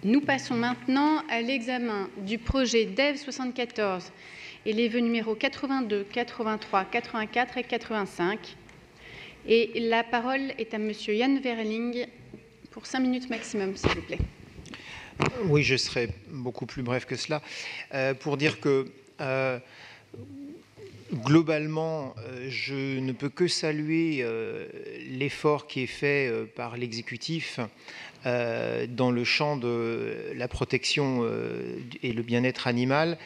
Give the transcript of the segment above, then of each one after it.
Nous passons maintenant à l'examen du projet DEV 74 et les vœux numéros 82, 83, 84 et 85. Et la parole est à Monsieur Jan Verhelling pour 5 minutes maximum, s'il vous plaît. Oui, je serai beaucoup plus bref que cela. Pour dire que globalement, je ne peux que saluer l'effort qui est fait par l'exécutif dans le champ de la protection et le bien-être animal.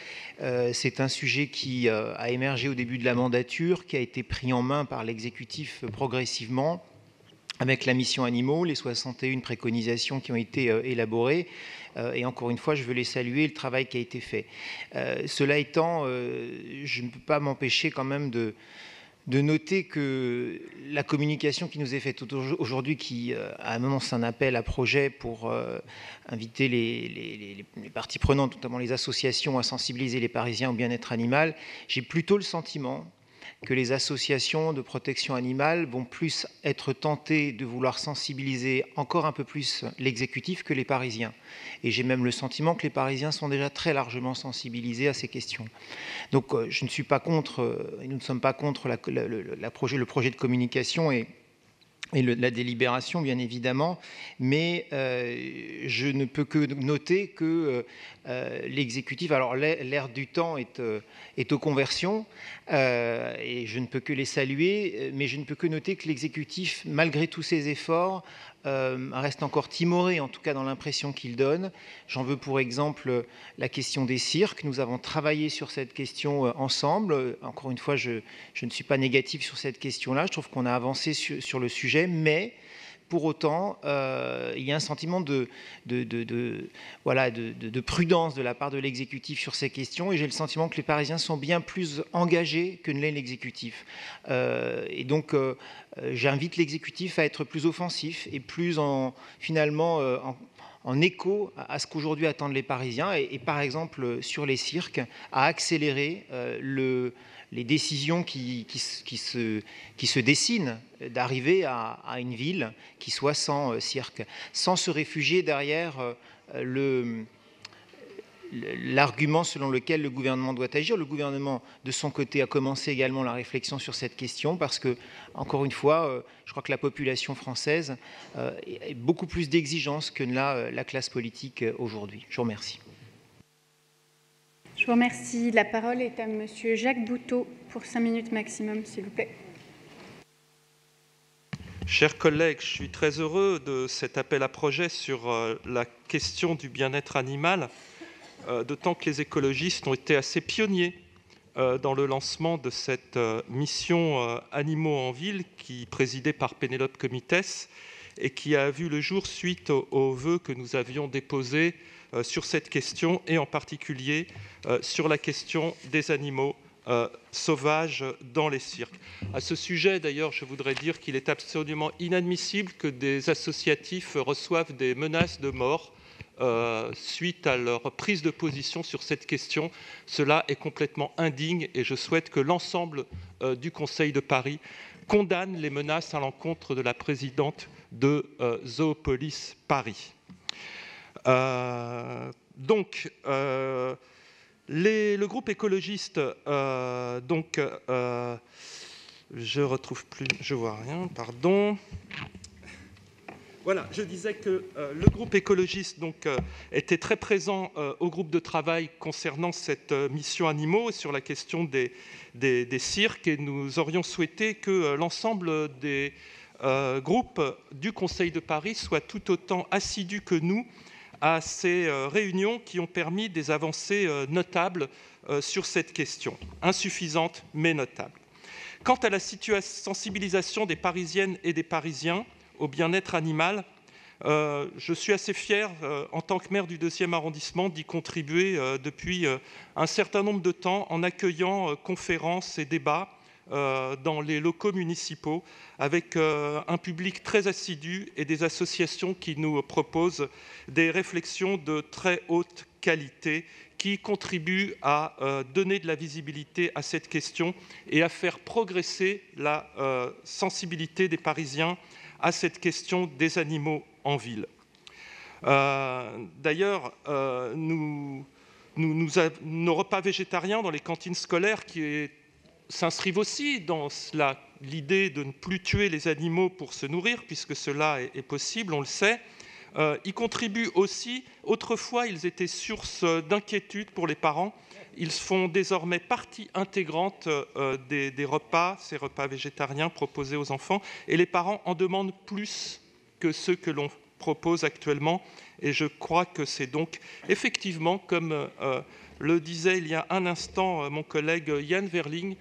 C'est un sujet qui a émergé au début de la mandature, qui a été pris en main par l'exécutif progressivement, avec la mission animaux, les 61 préconisations qui ont été élaborées. Et encore une fois, je veux les saluer, le travail qui a été fait. Cela étant, je ne peux pas m'empêcher quand même de noter que la communication qui nous est faite aujourd'hui, qui annonce un appel à projet pour inviter les parties prenantes, notamment les associations, à sensibiliser les Parisiens au bien-être animal, j'ai plutôt le sentiment que les associations de protection animale vont plus être tentées de vouloir sensibiliser encore un peu plus l'exécutif que les Parisiens. Et j'ai même le sentiment que les Parisiens sont déjà très largement sensibilisés à ces questions. Donc je ne suis pas contre, et nous ne sommes pas contre le projet de communication et la délibération, bien évidemment, mais je ne peux que noter que l'exécutif, alors l'ère du temps est aux conversions, et je ne peux que les saluer, mais je ne peux que noter que l'exécutif, malgré tous ses efforts, reste encore timoré, en tout cas dans l'impression qu'il donne. J'en veux pour exemple la question des cirques. Nous avons travaillé sur cette question ensemble. Encore une fois, je ne suis pas négatif sur cette question-là. Je trouve qu'on a avancé sur le sujet, mais pour autant, il y a un sentiment de prudence de la part de l'exécutif sur ces questions, et j'ai le sentiment que les Parisiens sont bien plus engagés que ne l'est l'exécutif. Et donc, j'invite l'exécutif à être plus offensif et plus en écho à ce qu'aujourd'hui attendent les Parisiens, et par exemple sur les cirques, à accélérer les décisions qui se dessinent, d'arriver à une ville qui soit sans cirque, sans se réfugier derrière l'argument selon lequel le gouvernement doit agir. Le gouvernement, de son côté, a commencé également la réflexion sur cette question parce que, encore une fois, je crois que la population française a beaucoup plus d'exigences que la classe politique aujourd'hui. Je vous remercie. Je vous remercie. La parole est à Monsieur Jacques Boutot pour 5 minutes maximum, s'il vous plaît. Chers collègues, je suis très heureux de cet appel à projet sur la question du bien-être animal, d'autant que les écologistes ont été assez pionniers dans le lancement de cette mission Animaux en ville, qui est présidée par Pénélope Comitès et qui a vu le jour suite aux vœux que nous avions déposés sur cette question, et en particulier sur la question des animaux sauvages dans les cirques. À ce sujet, d'ailleurs, je voudrais dire qu'il est absolument inadmissible que des associatifs reçoivent des menaces de mort suite à leur prise de position sur cette question. Cela est complètement indigne, et je souhaite que l'ensemble du Conseil de Paris condamne les menaces à l'encontre de la présidente de Zoopolis Paris. Le groupe écologiste, je retrouve plus, je vois rien, pardon. Voilà, je disais que le groupe écologiste était très présent au groupe de travail concernant cette mission animaux et sur la question des cirques, et nous aurions souhaité que l'ensemble des groupes du Conseil de Paris soient tout autant assidus que nous à ces réunions qui ont permis des avancées notables sur cette question, insuffisantes mais notables. Quant à la sensibilisation des Parisiennes et des Parisiens au bien-être animal, je suis assez fier, en tant que maire du 2e arrondissement, d'y contribuer depuis un certain nombre de temps en accueillant conférences et débats dans les locaux municipaux avec un public très assidu et des associations qui nous proposent des réflexions de très haute qualité qui contribuent à donner de la visibilité à cette question et à faire progresser la sensibilité des Parisiens à cette question des animaux en ville. D'ailleurs, nos repas végétariens dans les cantines scolaires qui s'inscrivent aussi dans l'idée de ne plus tuer les animaux pour se nourrir, puisque cela est possible, on le sait. Ils contribuent aussi. Autrefois, ils étaient source d'inquiétude pour les parents. Ils font désormais partie intégrante des repas, ces repas végétariens proposés aux enfants. Et les parents en demandent plus que ceux que l'on propose actuellement. Et je crois que c'est donc effectivement, comme le disait il y a un instant mon collègue Yann Verling,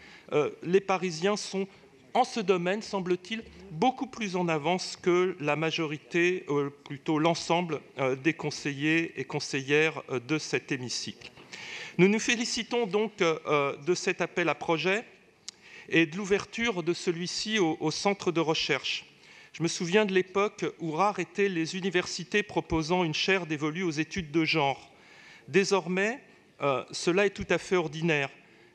les Parisiens sont en ce domaine, semble-t-il, beaucoup plus en avance que la majorité, plutôt l'ensemble des conseillers et conseillères de cet hémicycle. Nous nous félicitons donc de cet appel à projet et de l'ouverture de celui-ci au centre de recherche. Je me souviens de l'époque où rares étaient les universités proposant une chaire dévolue aux études de genre. Désormais, cela est tout à fait ordinaire.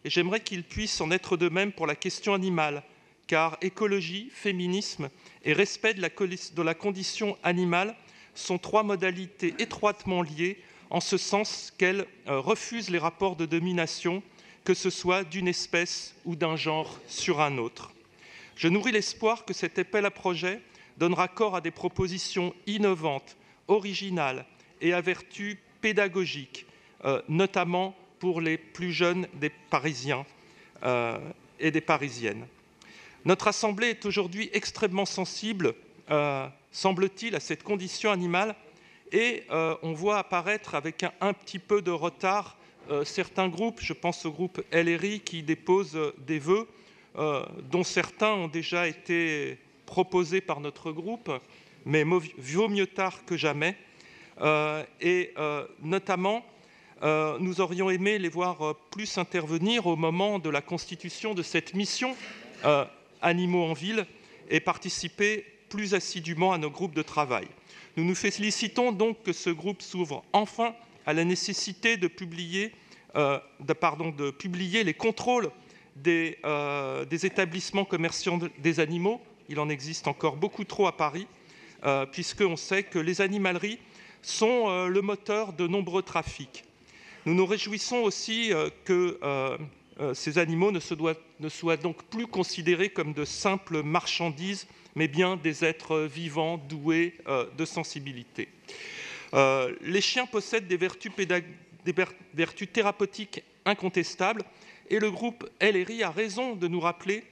Et j'aimerais qu'il puisse en être de même pour la question animale, car écologie, féminisme et respect de la condition animale sont trois modalités étroitement liées, en ce sens qu'elles refusent les rapports de domination, que ce soit d'une espèce ou d'un genre sur un autre. Je nourris l'espoir que cet appel à projet donnera corps à des propositions innovantes, originales et à vertu pédagogique, notamment pour les plus jeunes des Parisiens et des Parisiennes. Notre Assemblée est aujourd'hui extrêmement sensible, semble-t-il, à cette condition animale et on voit apparaître avec un petit peu de retard certains groupes, je pense au groupe LRI qui dépose des vœux, dont certains ont déjà été proposés par notre groupe, mais vaut mieux tard que jamais. Notamment, nous aurions aimé les voir plus intervenir au moment de la constitution de cette mission Animaux en ville et participer plus assidûment à nos groupes de travail. Nous nous félicitons donc que ce groupe s'ouvre enfin à la nécessité de publier les contrôles des établissements commerciaux des animaux. Il en existe encore beaucoup trop à Paris, puisqu'on sait que les animaleries sont le moteur de nombreux trafics. Nous nous réjouissons aussi que ces animaux ne soient donc plus considérés comme de simples marchandises, mais bien des êtres vivants, doués de sensibilité. Les chiens possèdent des vertus thérapeutiques incontestables, et le groupe LRI a raison de nous rappeler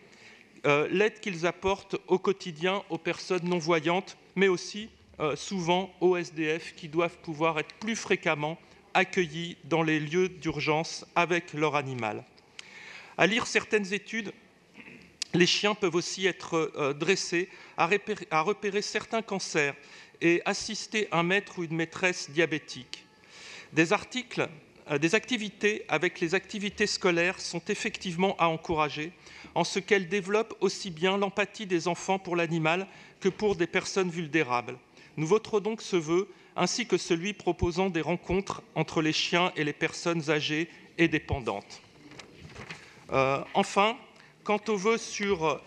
l'aide qu'ils apportent au quotidien aux personnes non-voyantes, mais aussi souvent aux SDF qui doivent pouvoir être plus fréquemment accueillis dans les lieux d'urgence avec leur animal. À lire certaines études, les chiens peuvent aussi être dressés à repérer certains cancers et assister un maître ou une maîtresse diabétique. Des activités avec les activités scolaires sont effectivement à encourager, en ce qu'elles développent aussi bien l'empathie des enfants pour l'animal que pour des personnes vulnérables. Nous voterons donc ce vœu, ainsi que celui proposant des rencontres entre les chiens et les personnes âgées et dépendantes. Enfin, quant au vœu sur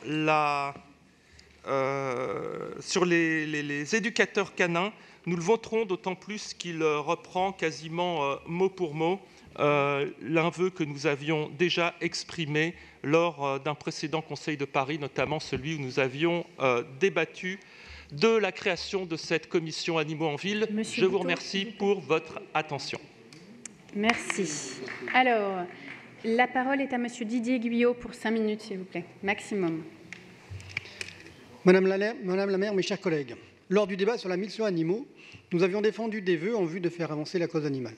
les éducateurs canins, nous le voterons d'autant plus qu'il reprend quasiment mot pour mot l'un vœu que nous avions déjà exprimé lors d'un précédent Conseil de Paris, notamment celui où nous avions débattu de la création de cette commission Animaux en ville. Je vous remercie pour votre attention. Merci. Alors, la parole est à Monsieur Didier Guyot pour 5 minutes, s'il vous plaît, maximum. Madame la maire, mes chers collègues, lors du débat sur la mission animaux, nous avions défendu des vœux en vue de faire avancer la cause animale.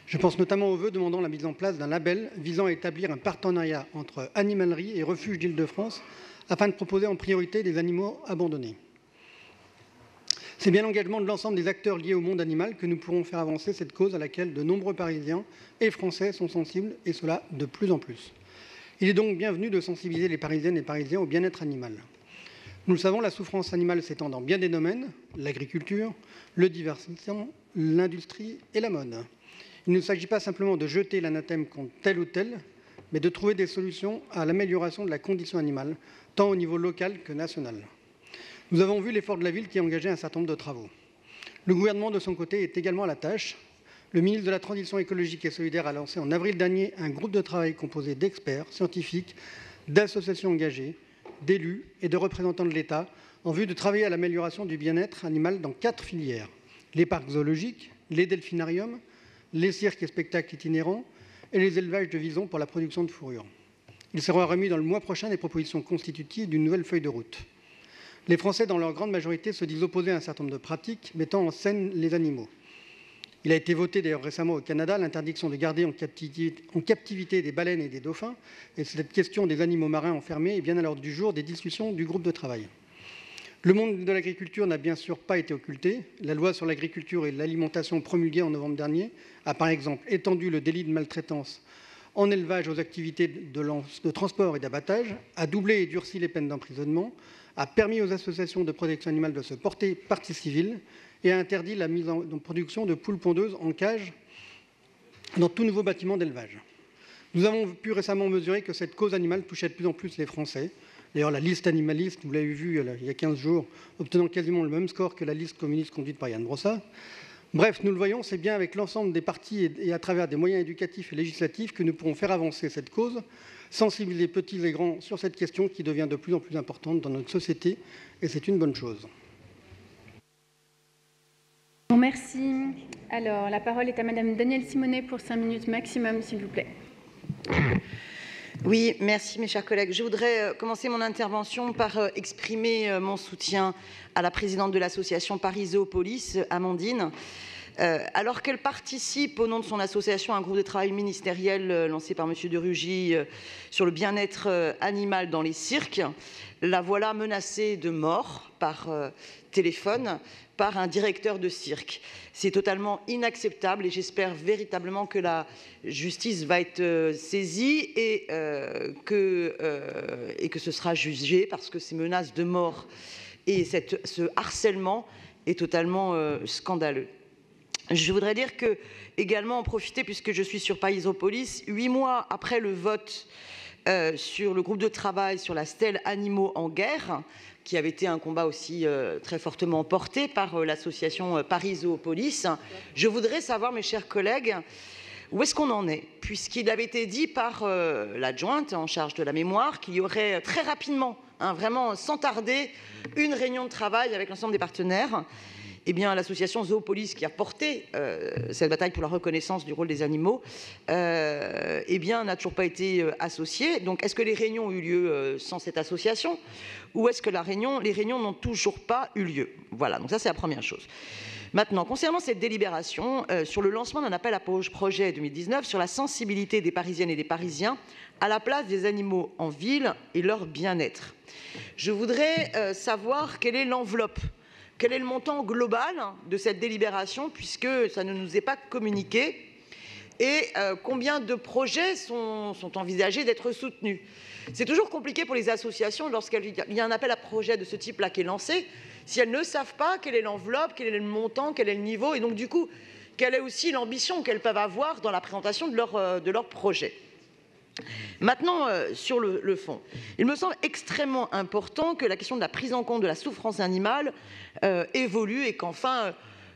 Je pense notamment aux vœux demandant la mise en place d'un label visant à établir un partenariat entre animaleries et refuges d'Île-de-France afin de proposer en priorité des animaux abandonnés. C'est bien l'engagement de l'ensemble des acteurs liés au monde animal que nous pourrons faire avancer cette cause à laquelle de nombreux Parisiens et Français sont sensibles, et cela de plus en plus. Il est donc bienvenu de sensibiliser les Parisiennes et Parisiens au bien-être animal. Nous le savons, la souffrance animale s'étend dans bien des domaines, l'agriculture, le divertissement, l'industrie et la mode. Il ne s'agit pas simplement de jeter l'anathème contre tel ou tel, mais de trouver des solutions à l'amélioration de la condition animale, tant au niveau local que national. Nous avons vu l'effort de la ville qui a engagé un certain nombre de travaux. Le gouvernement, de son côté, est également à la tâche. Le ministre de la Transition écologique et solidaire a lancé en avril dernier un groupe de travail composé d'experts, scientifiques, d'associations engagées, d'élus et de représentants de l'État en vue de travailler à l'amélioration du bien-être animal dans 4 filières. Les parcs zoologiques, les delphinariums, les cirques et spectacles itinérants et les élevages de visons pour la production de fourrure. Il sera remis dans le mois prochain des propositions constitutives d'une nouvelle feuille de route. Les Français, dans leur grande majorité, se disent opposés à un certain nombre de pratiques mettant en scène les animaux. Il a été voté d'ailleurs récemment au Canada l'interdiction de garder en captivité des baleines et des dauphins. Et cette question des animaux marins enfermés est bien à l'ordre du jour des discussions du groupe de travail. Le monde de l'agriculture n'a bien sûr pas été occulté. La loi sur l'agriculture et l'alimentation promulguée en novembre dernier a par exemple étendu le délit de maltraitance en élevage aux activités de transport et d'abattage, a doublé et durci les peines d'emprisonnement, a permis aux associations de protection animale de se porter partie civile et a interdit la mise en production de poules pondeuses en cage dans tout nouveau bâtiment d'élevage. Nous avons pu récemment mesurer que cette cause animale touchait de plus en plus les Français. D'ailleurs, la liste animaliste, vous l'avez vu il y a 15 jours, obtenant quasiment le même score que la liste communiste conduite par Yann Brossat. Bref, nous le voyons, c'est bien avec l'ensemble des partis et à travers des moyens éducatifs et législatifs que nous pourrons faire avancer cette cause, sensibiliser petits et grands sur cette question qui devient de plus en plus importante dans notre société, et c'est une bonne chose. Merci. Alors, la parole est à Madame Danielle Simonet pour 5 minutes maximum, s'il vous plaît. Oui, merci mes chers collègues. Je voudrais commencer mon intervention par exprimer mon soutien à la présidente de l'association Paris Zoopolis, Amandine, alors qu'elle participe au nom de son association à un groupe de travail ministériel lancé par M. de Rugy sur le bien-être animal dans les cirques. La voilà menacée de mort par téléphone par un directeur de cirque. C'est totalement inacceptable et j'espère véritablement que la justice va être saisie et que ce sera jugé, parce que ces menaces de mort et ce harcèlement est totalement scandaleux. Je voudrais dire que, également en profiter, puisque je suis sur Paris Zoopolis, 8 mois après le vote sur le groupe de travail sur la stèle Animaux en guerre, qui avait été un combat aussi très fortement porté par l'association Paris Zoopolis. Je voudrais savoir, mes chers collègues, où est-ce qu'on en est, puisqu'il avait été dit par l'adjointe en charge de la mémoire qu'il y aurait très rapidement, vraiment sans tarder, une réunion de travail avec l'ensemble des partenaires. Eh bien, l'association Zoopolis, qui a porté cette bataille pour la reconnaissance du rôle des animaux, eh bien, n'a toujours pas été associée. Donc, est-ce que les réunions ont eu lieu sans cette association, ou est-ce que les réunions n'ont toujours pas eu lieu? Voilà, donc ça, c'est la première chose. Maintenant, concernant cette délibération, sur le lancement d'un appel à projet 2019 sur la sensibilité des Parisiennes et des Parisiens à la place des animaux en ville et leur bien-être, je voudrais savoir quelle est l'enveloppe. Quel est le montant global de cette délibération, puisque ça ne nous est pas communiqué, et combien de projets sont envisagés d'être soutenus? C'est toujours compliqué pour les associations lorsqu'il y a un appel à projet de ce type-là qui est lancé, si elles ne savent pas quelle est l'enveloppe, quel est le montant, quel est le niveau, et donc du coup, quelle est aussi l'ambition qu'elles peuvent avoir dans la présentation de leur projet. Maintenant, sur le fond, il me semble extrêmement important que la question de la prise en compte de la souffrance animale évolue et qu'enfin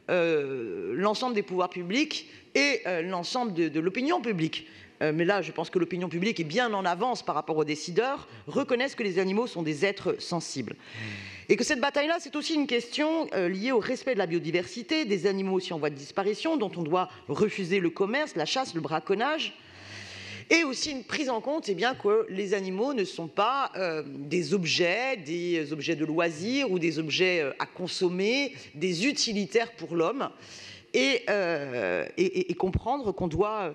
l'ensemble des pouvoirs publics et l'ensemble de l'opinion publique, mais là je pense que l'opinion publique est bien en avance par rapport aux décideurs, reconnaissent que les animaux sont des êtres sensibles. Et que cette bataille-là, c'est aussi une question liée au respect de la biodiversité, des animaux aussi en voie de disparition, dont on doit refuser le commerce, la chasse, le braconnage. Et aussi une prise en compte, eh bien, que les animaux ne sont pas des objets de loisirs ou des objets à consommer, des utilitaires pour l'homme, et comprendre qu'on doit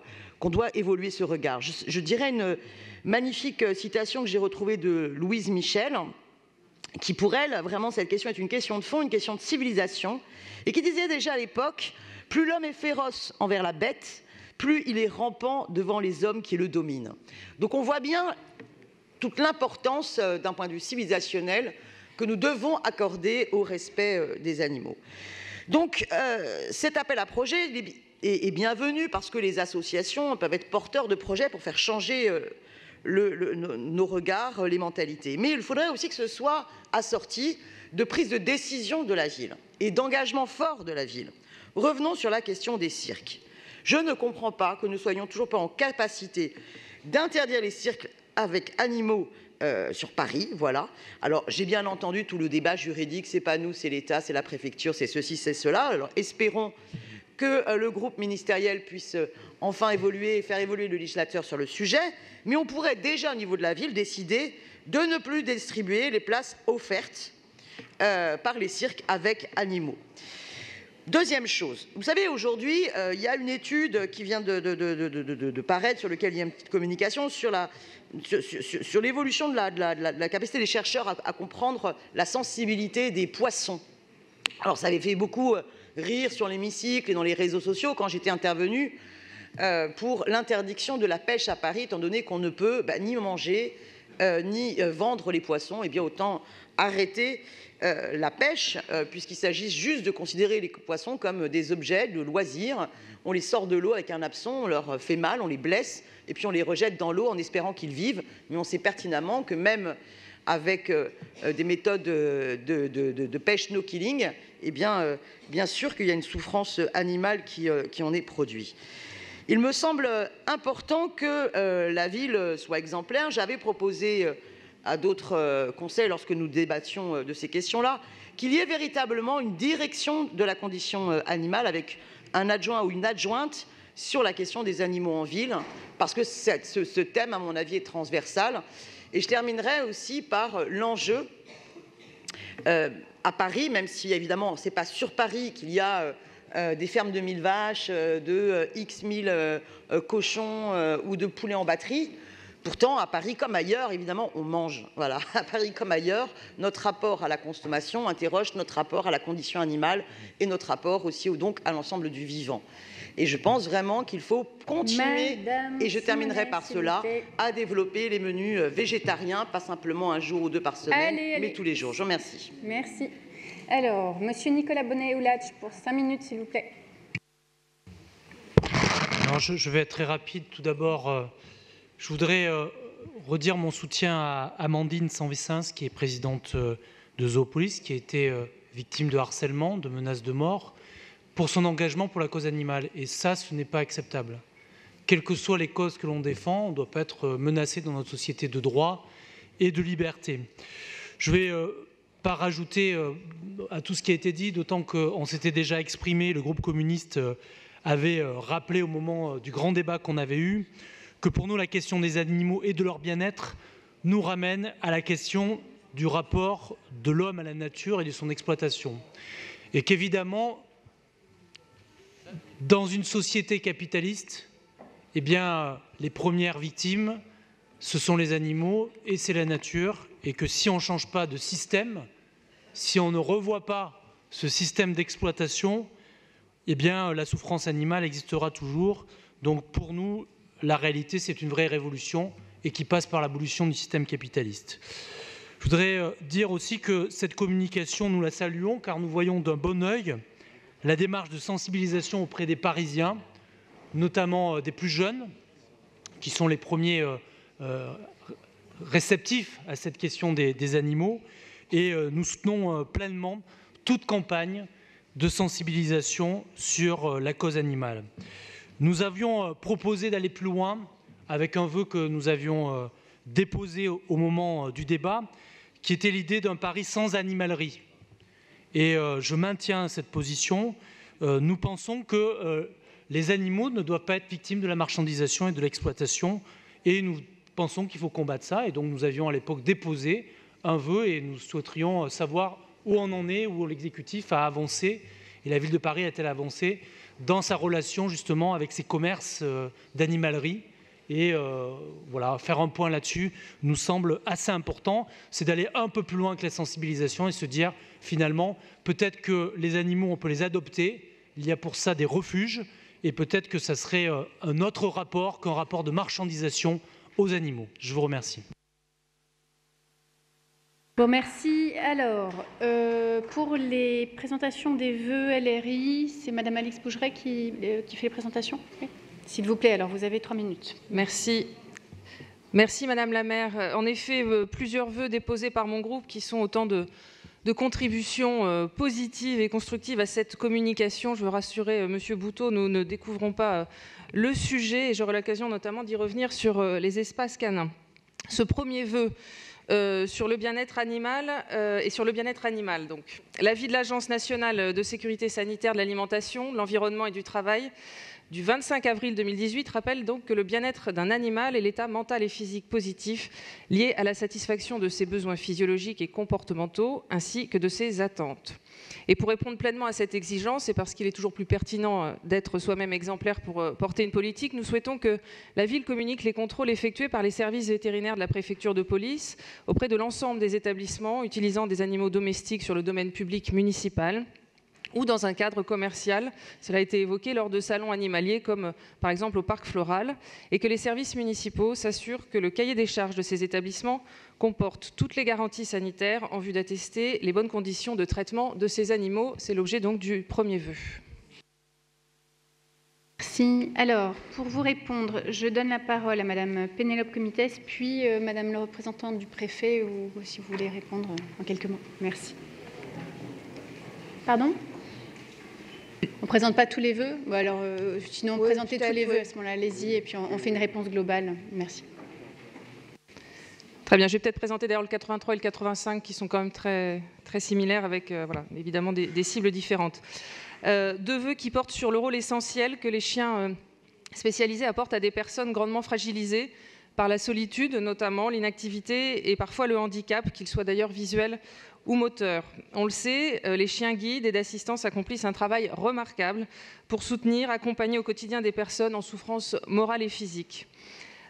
évoluer ce regard. Je dirais une magnifique citation que j'ai retrouvée de Louise Michel, qui pour elle, vraiment, cette question est une question de fond, une question de civilisation, et qui disait déjà à l'époque, plus l'homme est féroce envers la bête, plus il est rampant devant les hommes qui le dominent. Donc on voit bien toute l'importance d'un point de vue civilisationnel que nous devons accorder au respect des animaux. Donc cet appel à projet est bienvenu parce que les associations peuvent être porteurs de projets pour faire changer nos regards, les mentalités. Mais il faudrait aussi que ce soit assorti de prise de décision de la ville et d'engagement fort de la ville. Revenons sur la question des cirques. Je ne comprends pas que nous ne soyons toujours pas en capacité d'interdire les cirques avec animaux sur Paris, voilà. Alors, j'ai bien entendu tout le débat juridique, c'est pas nous, c'est l'État, c'est la préfecture, c'est ceci, c'est cela. Alors, espérons que le groupe ministériel puisse enfin évoluer et faire évoluer le législateur sur le sujet, mais on pourrait déjà au niveau de la ville décider de ne plus distribuer les places offertes par les cirques avec animaux. Deuxième chose, vous savez, aujourd'hui, il y a une étude qui vient de paraître, sur laquelle il y a une petite communication, sur l'évolution de la capacité des chercheurs à comprendre la sensibilité des poissons. Alors, ça avait fait beaucoup rire sur l'hémicycle et dans les réseaux sociaux quand j'étais intervenue pour l'interdiction de la pêche à Paris, étant donné qu'on ne peut ni manger ni vendre les poissons. Eh bien, autant arrêter la pêche, puisqu'il s'agit juste de considérer les poissons comme des objets de loisirs. On les sort de l'eau avec un hameçon, on leur fait mal, on les blesse, et puis on les rejette dans l'eau en espérant qu'ils vivent. Mais on sait pertinemment que même avec des méthodes de pêche no killing, eh bien sûr qu'il y a une souffrance animale qui en est produite. Il me semble important que la ville soit exemplaire. J'avais proposé à d'autres conseils, lorsque nous débattions de ces questions-là, qu'il y ait véritablement une direction de la condition animale avec un adjoint ou une adjointe sur la question des animaux en ville, parce que ce thème, à mon avis, est transversal. Et je terminerai aussi par l'enjeu à Paris, même si évidemment ce n'est pas sur Paris qu'il y a des fermes de 1000 vaches, de X 1000 cochons ou de poulets en batterie. Pourtant, à Paris comme ailleurs, évidemment, on mange. Voilà, à Paris comme ailleurs, notre rapport à la consommation interroge notre rapport à la condition animale et notre rapport aussi donc à l'ensemble du vivant. Et je pense vraiment qu'il faut continuer, et je terminerai par cela, à développer les menus végétariens, pas simplement un jour ou deux par semaine, mais tous les jours. Je vous remercie. Merci. Alors, Monsieur Nicolas Bonnet-Oulatch, pour 5 minutes, s'il vous plaît. Alors, je vais être très rapide. Tout d'abord, je voudrais redire mon soutien à Amandine Sanvicens, qui est présidente de Zoopolis, qui a été victime de harcèlement, de menaces de mort, pour son engagement pour la cause animale. Et ça, ce n'est pas acceptable. Quelles que soient les causes que l'on défend, on ne doit pas être menacé dans notre société de droit et de liberté. Je ne vais pas rajouter à tout ce qui a été dit, d'autant qu'on s'était déjà exprimé, le groupe communiste avait rappelé au moment du grand débat qu'on avait eu, que pour nous, la question des animaux et de leur bien-être nous ramène à la question du rapport de l'homme à la nature et de son exploitation. Et qu'évidemment, dans une société capitaliste, eh bien, les premières victimes, ce sont les animaux et c'est la nature, et que si on ne change pas de système, si on ne revoit pas ce système d'exploitation, eh bien, la souffrance animale existera toujours. Donc pour nous, la réalité, c'est une vraie révolution et qui passe par l'abolition du système capitaliste. Je voudrais dire aussi que cette communication, nous la saluons, car nous voyons d'un bon œil la démarche de sensibilisation auprès des Parisiens, notamment des plus jeunes, qui sont les premiers réceptifs à cette question des animaux. Et nous soutenons pleinement toute campagne de sensibilisation sur la cause animale. Nous avions proposé d'aller plus loin avec un vœu que nous avions déposé au moment du débat, qui était l'idée d'un Paris sans animalerie. Et je maintiens cette position. Nous pensons que les animaux ne doivent pas être victimes de la marchandisation et de l'exploitation. Et nous pensons qu'il faut combattre ça. Et donc nous avions à l'époque déposé un vœu et nous souhaiterions savoir où on en est, où l'exécutif a avancé. Et la ville de Paris a-t-elle avancé dans sa relation justement avec ces commerces d'animalerie. Et voilà, faire un point là-dessus nous semble assez important. C'est d'aller un peu plus loin que la sensibilisation et se dire finalement, peut-être que les animaux, on peut les adopter. Il y a pour ça des refuges. Et peut-être que ça serait un autre rapport qu'un rapport de marchandisation aux animaux. Je vous remercie. Je vous remercie. Alors, pour les présentations des vœux LRI, c'est Madame Alix Bougeret qui fait les présentations. Oui. S'il vous plaît, alors vous avez 3 minutes. Merci. Merci Madame la maire. En effet, plusieurs vœux déposés par mon groupe qui sont autant de contributions positives et constructives à cette communication. Je veux rassurer Monsieur Boutot, nous ne découvrons pas le sujet et j'aurai l'occasion notamment d'y revenir sur les espaces canins. Ce premier vœu sur le bien-être animal et sur le bien-être animal. Donc, l'avis de l'Agence nationale de sécurité sanitaire de l'alimentation, de l'environnement et du travail du 25 avril 2018 rappelle donc que le bien-être d'un animal est l'état mental et physique positif lié à la satisfaction de ses besoins physiologiques et comportementaux ainsi que de ses attentes. Et pour répondre pleinement à cette exigence, et parce qu'il est toujours plus pertinent d'être soi-même exemplaire pour porter une politique, nous souhaitons que la ville communique les contrôles effectués par les services vétérinaires de la préfecture de police auprès de l'ensemble des établissements utilisant des animaux domestiques sur le domaine public municipal ou dans un cadre commercial, cela a été évoqué lors de salons animaliers comme par exemple au Parc Floral, et que les services municipaux s'assurent que le cahier des charges de ces établissements comporte toutes les garanties sanitaires en vue d'attester les bonnes conditions de traitement de ces animaux. C'est l'objet donc du premier vœu. Merci. Alors, pour vous répondre, je donne la parole à Madame Pénélope Comitès, puis Madame le représentant du préfet, ou si vous voulez répondre en quelques mots. Merci. Pardon ? On ne présente pas tous les vœux. Bon, alors, sinon, présentez tous les vœux à ce moment-là. Allez-y, et puis on fait une réponse globale. Merci. Très bien. Je vais peut-être présenter d'ailleurs le 83 et le 85 qui sont quand même très, très similaires avec voilà, évidemment des cibles différentes. Deux vœux qui portent sur le rôle essentiel que les chiens spécialisés apportent à des personnes grandement fragilisées par la solitude, notamment l'inactivité et parfois le handicap, qu'il soit d'ailleurs visuel ou moteur. On le sait, les chiens guides et d'assistance accomplissent un travail remarquable pour soutenir, accompagner au quotidien des personnes en souffrance morale et physique.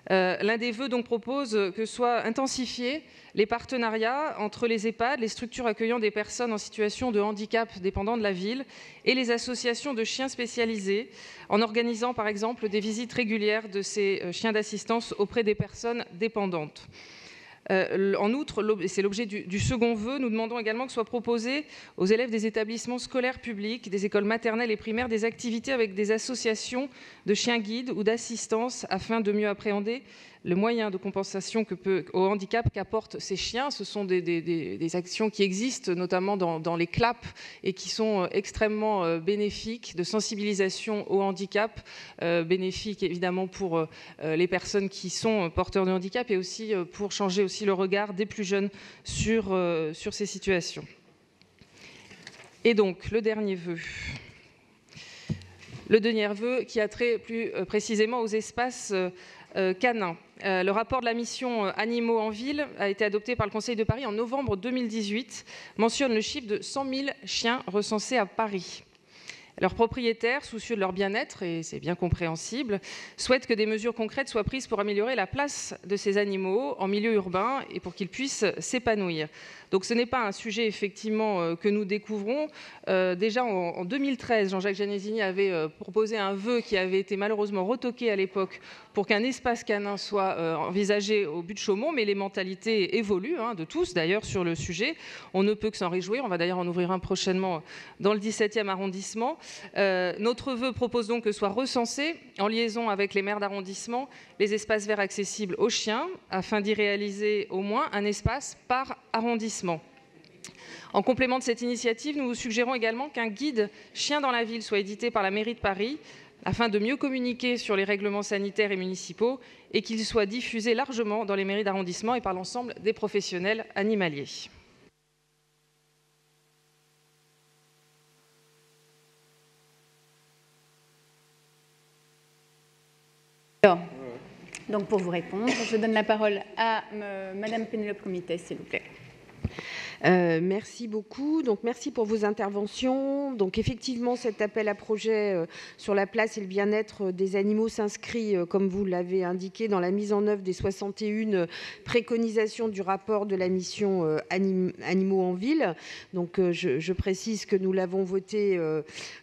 L'un des vœux donc propose que soient intensifiés les partenariats entre les EHPAD, les structures accueillant des personnes en situation de handicap dépendant de la ville et les associations de chiens spécialisés, en organisant par exemple des visites régulières de ces chiens d'assistance auprès des personnes dépendantes. En outre, c'est l'objet du second vœu, nous demandons également que soient proposées aux élèves des établissements scolaires publics, des écoles maternelles et primaires, des activités avec des associations de chiens guides ou d'assistance afin de mieux appréhender le moyen de compensation au handicap qu'apportent ces chiens. Ce sont des actions qui existent notamment dans les CLAP et qui sont extrêmement bénéfiques, de sensibilisation au handicap, bénéfiques évidemment pour les personnes qui sont porteurs de handicap et aussi pour changer aussi le regard des plus jeunes sur ces situations. Et donc, le dernier vœu. Le dernier vœu qui a trait plus précisément aux espaces canins. Le rapport de la mission Animaux en ville a été adopté par le Conseil de Paris en novembre 2018, mentionne le chiffre de 100 000 chiens recensés à Paris. Leurs propriétaires, soucieux de leur bien-être, et c'est bien compréhensible, souhaitent que des mesures concrètes soient prises pour améliorer la place de ces animaux en milieu urbain et pour qu'ils puissent s'épanouir. Donc ce n'est pas un sujet effectivement que nous découvrons. Déjà en 2013, Jean-Jacques Janesini avait proposé un vœu qui avait été malheureusement retoqué à l'époque pour qu'un espace canin soit envisagé au but de Chaumont, mais les mentalités évoluent, de tous d'ailleurs, sur le sujet. On ne peut que s'en réjouir. On va d'ailleurs en ouvrir un prochainement dans le 17e arrondissement. Notre vœu propose donc que soient recensés, en liaison avec les maires d'arrondissement, les espaces verts accessibles aux chiens, afin d'y réaliser au moins un espace par arrondissement. En complément de cette initiative, nous vous suggérons également qu'un guide chien dans la ville soit édité par la mairie de Paris, afin de mieux communiquer sur les règlements sanitaires et municipaux et qu'il soit diffusé largement dans les mairies d'arrondissement et par l'ensemble des professionnels animaliers. Alors, donc pour vous répondre, je donne la parole à Madame Pénélope Comitès, s'il vous plaît. Merci beaucoup. Donc, merci pour vos interventions. Donc, effectivement, cet appel à projet sur la place et le bien-être des animaux s'inscrit, comme vous l'avez indiqué, dans la mise en œuvre des 61 préconisations du rapport de la mission Animaux en ville. Donc, je précise que nous l'avons voté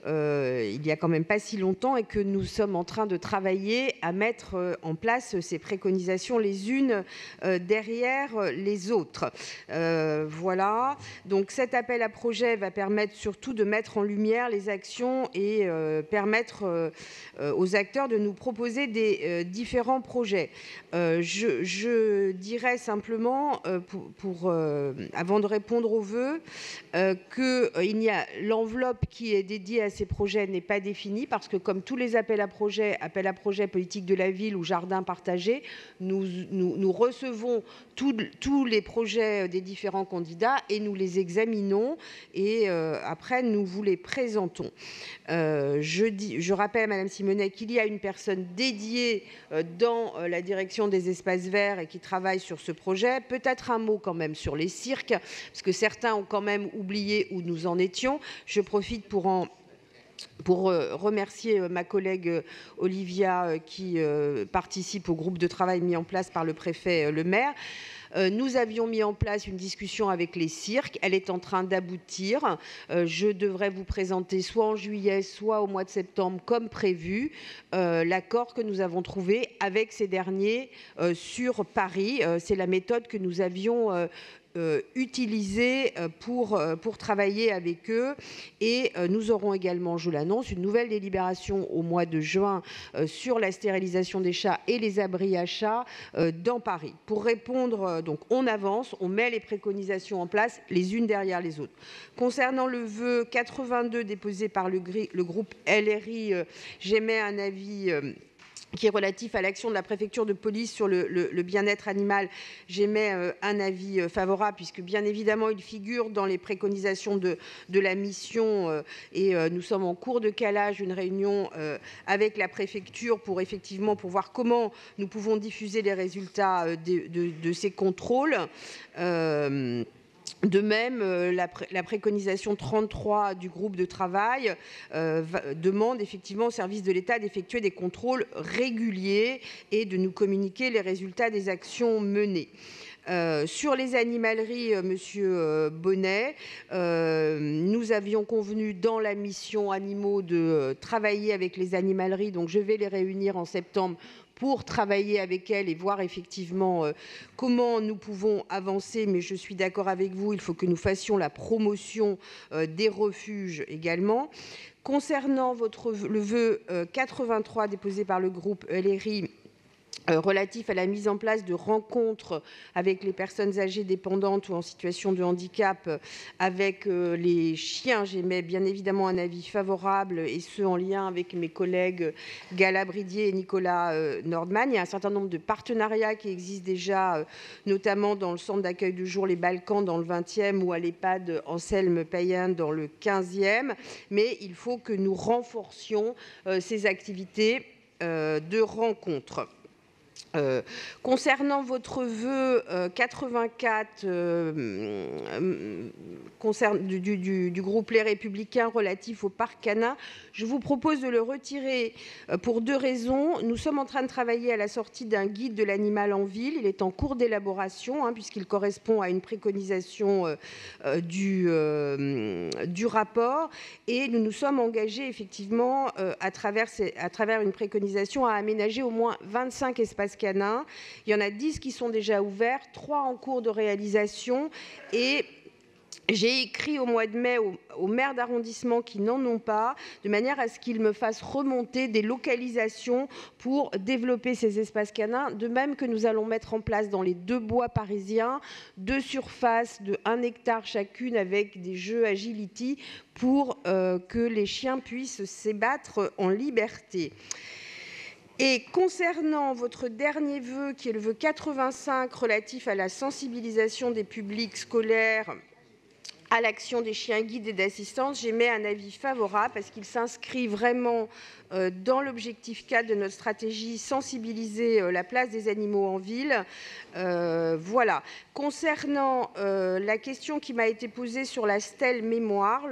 il y a quand même pas si longtemps et que nous sommes en train de travailler à mettre en place ces préconisations les unes derrière les autres. Voilà Voilà. Donc cet appel à projet va permettre surtout de mettre en lumière les actions et permettre aux acteurs de nous proposer des différents projets. Je dirais simplement, avant de répondre aux vœux, que l'enveloppe qui est dédiée à ces projets n'est pas définie, parce que comme tous les appels à projets politique de la ville ou jardins partagés, nous recevons tous les projets des différents candidats et nous les examinons et après nous vous les présentons. Je rappelle à Madame Simonet qu'il y a une personne dédiée dans la direction des espaces verts et qui travaille sur ce projet. Peut-être un mot quand même sur les cirques, parce que certains ont quand même oublié où nous en étions. Je profite pour remercier ma collègue Olivia qui participe au groupe de travail mis en place par le préfet Le Maire. Nous avions mis en place une discussion avec les cirques. Elle est en train d'aboutir. Je devrais vous présenter soit en juillet, soit au mois de septembre, comme prévu, l'accord que nous avons trouvé avec ces derniers sur Paris. C'est la méthode que nous avions utilisée pour travailler avec eux. Et nous aurons également, je l'annonce, une nouvelle délibération au mois de juin sur la stérilisation des chats et les abris à chats dans Paris. Pour répondre, donc on avance, on met les préconisations en place les unes derrière les autres. Concernant le vœu 82 déposé par le groupe LRI, j'émets un avis qui est relatif à l'action de la préfecture de police sur le bien-être animal. J'émets un avis favorable, puisque bien évidemment il figure dans les préconisations de la mission et nous sommes en cours de calage d'une réunion avec la préfecture pour voir comment nous pouvons diffuser les résultats de ces contrôles. De même, la préconisation 33 du groupe de travail demande effectivement au service de l'État d'effectuer des contrôles réguliers et de nous communiquer les résultats des actions menées. Sur les animaleries, Monsieur Bonnet, nous avions convenu dans la mission animaux de travailler avec les animaleries, donc je vais les réunir en septembre pour travailler avec elles et voir effectivement comment nous pouvons avancer. Mais je suis d'accord avec vous, il faut que nous fassions la promotion des refuges également. Concernant le vœu 83 déposé par le groupe LRI, relatif à la mise en place de rencontres avec les personnes âgées dépendantes ou en situation de handicap avec les chiens, j'émets bien évidemment un avis favorable, et ce en lien avec mes collègues Gala Bridier et Nicolas Nordman. Il y a un certain nombre de partenariats qui existent déjà, notamment dans le centre d'accueil de jour Les Balkans dans le 20e ou à l'EHPAD Anselme Payen dans le 15e, mais il faut que nous renforcions ces activités de rencontres. Concernant votre vœu 84 du groupe Les Républicains relatif au parc canin, je vous propose de le retirer pour deux raisons. Nous sommes en train de travailler à la sortie d'un guide de l'animal en ville. Il est en cours d'élaboration puisqu'il correspond à une préconisation du rapport, et nous nous sommes engagés effectivement à travers une préconisation à aménager au moins 25 espaces canins. Il y en a 10 qui sont déjà ouverts, 3 en cours de réalisation, et j'ai écrit au mois de mai aux maires d'arrondissement qui n'en ont pas, de manière à ce qu'ils me fassent remonter des localisations pour développer ces espaces canins, de même que nous allons mettre en place dans les 2 bois parisiens 2 surfaces de 1 hectare chacune avec des jeux agility pour que les chiens puissent s'ébattre en liberté. Et concernant votre dernier vœu, qui est le vœu 85 relatif à la sensibilisation des publics scolaires à l'action des chiens guides et d'assistance, j'émets un avis favorable parce qu'il s'inscrit vraiment dans l'objectif 4 de notre stratégie sensibiliser la place des animaux en ville. Voilà. Concernant la question qui m'a été posée sur la stèle mémoire,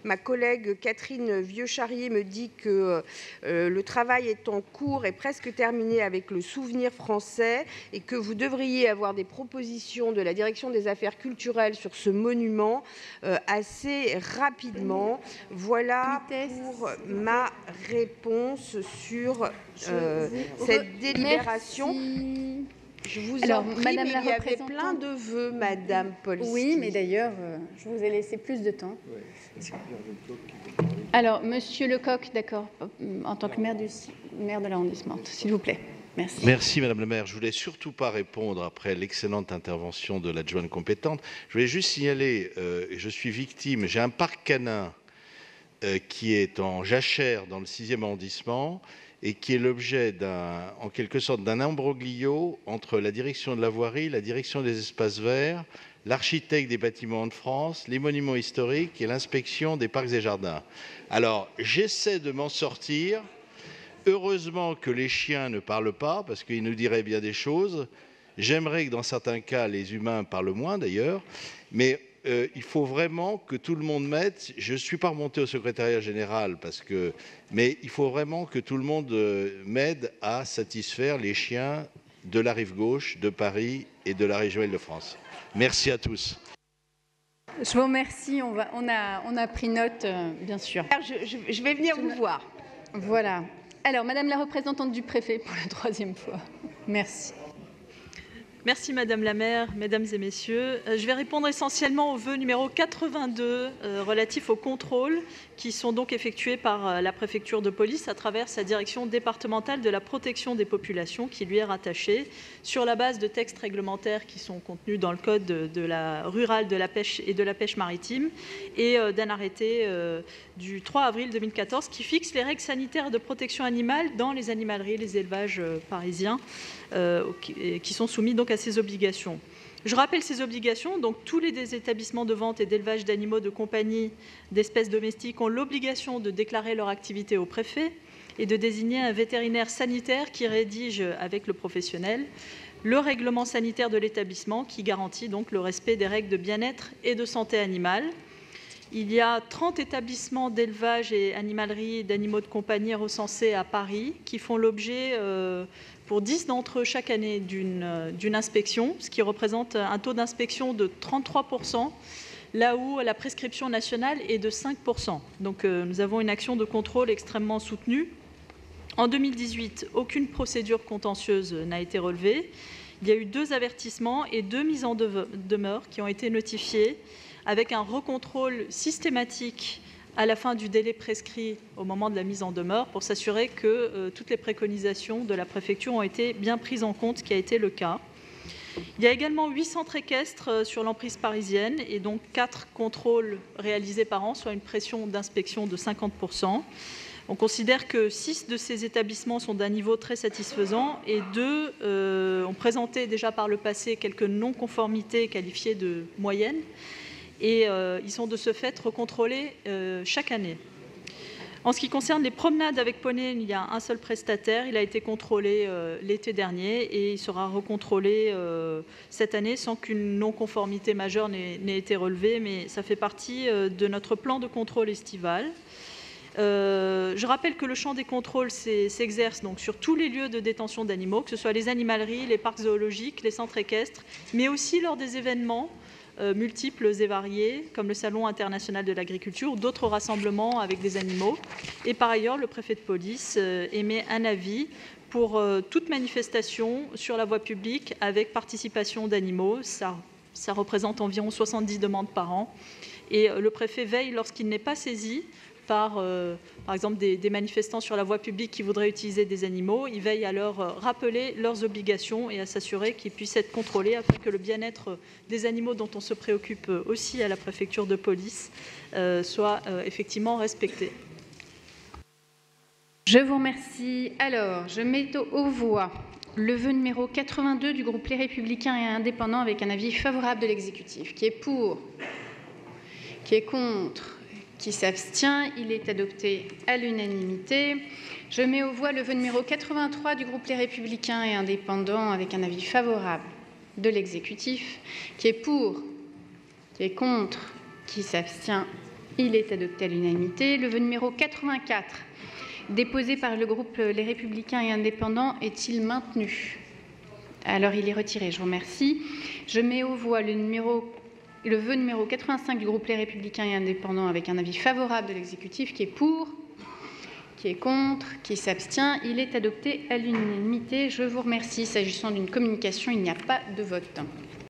ma collègue Catherine Vieux-Charrier me dit que le travail est en cours et presque terminé avec le souvenir français et que vous devriez avoir des propositions de la direction des affaires culturelles sur ce monument assez rapidement. Voilà pour ma réponse sur cette délibération. Je vous Alors, en prie, Madame mais la il y avait représentante- plein de vœux, Madame Polski. Oui, mais d'ailleurs, je vous ai laissé plus de temps. Alors, Monsieur Lecoq, d'accord, en tant que maire de l'arrondissement, s'il vous plaît. Merci. Merci Madame la maire. Je voulais surtout pas répondre après l'excellente intervention de l'adjointe compétente. Je voulais juste signaler, je suis victime, j'ai un parc canin qui est en jachère dans le 6e arrondissement et qui est l'objet en quelque sorte d'un imbroglio entre la direction de la voirie, la direction des espaces verts, l'architecte des bâtiments de France, les monuments historiques et l'inspection des parcs et jardins. Alors, j'essaie de m'en sortir. Heureusement que les chiens ne parlent pas, parce qu'ils nous diraient bien des choses. J'aimerais que dans certains cas, les humains parlent moins d'ailleurs, mais il faut vraiment que tout le monde mette, je ne suis pas remonté au secrétariat général, mais il faut vraiment que tout le monde m'aide à satisfaire les chiens de la rive gauche, de Paris et de la région Île-de-France. Merci à tous. Je vous remercie, on a pris note, bien sûr. Je vais venir vous voir. Voilà. Alors, Madame la représentante du préfet pour la 3e fois. Merci. Merci Madame la maire, Mesdames et Messieurs. Je vais répondre essentiellement au vœu numéro 82 relatif aux contrôles qui sont donc effectués par la préfecture de police à travers sa direction départementale de la protection des populations qui lui est rattachée sur la base de textes réglementaires qui sont contenus dans le code de la rurale de la pêche et de la pêche maritime et d'un arrêté du 3 avril 2014 qui fixe les règles sanitaires de protection animale dans les animaleries, les élevages parisiens qui sont soumis donc à ces obligations. Je rappelle ces obligations. Donc, tous les établissements de vente et d'élevage d'animaux de compagnie d'espèces domestiques ont l'obligation de déclarer leur activité au préfet et de désigner un vétérinaire sanitaire qui rédige avec le professionnel le règlement sanitaire de l'établissement qui garantit donc le respect des règles de bien-être et de santé animale. Il y a 30 établissements d'élevage et animaleries d'animaux de compagnie recensés à Paris qui font l'objet pour 10 d'entre eux chaque année d'une inspection, ce qui représente un taux d'inspection de 33%, là où la prescription nationale est de 5%. Donc nous avons une action de contrôle extrêmement soutenue. En 2018, aucune procédure contentieuse n'a été relevée. Il y a eu 2 avertissements et 2 mises en demeure qui ont été notifiées avec un recontrôle systématique à la fin du délai prescrit au moment de la mise en demeure pour s'assurer que toutes les préconisations de la préfecture ont été bien prises en compte, ce qui a été le cas. Il y a également 8 centres équestres sur l'emprise parisienne et donc 4 contrôles réalisés par an, soit une pression d'inspection de 50%. On considère que 6 de ces établissements sont d'un niveau très satisfaisant et 2 ont présenté déjà par le passé quelques non-conformités qualifiées de moyennes. Et ils sont de ce fait recontrôlés chaque année. En ce qui concerne les promenades avec poney, il y a un seul prestataire. Il a été contrôlé l'été dernier et il sera recontrôlé cette année sans qu'une non-conformité majeure n'ait été relevée, mais ça fait partie de notre plan de contrôle estival. Je rappelle que le champ des contrôles s'exerce donc sur tous les lieux de détention d'animaux, que ce soit les animaleries, les parcs zoologiques, les centres équestres, mais aussi lors des événements multiples et variés, comme le Salon international de l'agriculture ou d'autres rassemblements avec des animaux. Et par ailleurs, le préfet de police émet un avis pour toute manifestation sur la voie publique avec participation d'animaux. Ça représente environ 70 demandes par an. Et le préfet veille lorsqu'il n'est pas saisi par exemple des manifestants sur la voie publique qui voudraient utiliser des animaux. Il veille à leur rappeler leurs obligations et à s'assurer qu'ils puissent être contrôlés afin que le bien-être des animaux dont on se préoccupe aussi à la préfecture de police soit effectivement respecté. Je vous remercie. Alors, je mets aux voix le vœu numéro 82 du groupe Les Républicains et Indépendants avec un avis favorable de l'exécutif. Qui est pour? Qui est contre? Qui s'abstient? Il est adopté à l'unanimité. Je mets aux voix le vœu numéro 83 du groupe Les Républicains et Indépendants avec un avis favorable de l'exécutif. Qui est pour? Qui est contre? Qui s'abstient? Il est adopté à l'unanimité. Le vœu numéro 84 déposé par le groupe Les Républicains et Indépendants est-il maintenu? Alors il est retiré, je vous remercie. Je mets aux voix le vœu numéro 85 du groupe Les Républicains et Indépendants avec un avis favorable de l'exécutif qui est pour, Qui est contre? Qui s'abstient? Il est adopté à l'unanimité. Je vous remercie. S'agissant d'une communication, il n'y a pas de vote.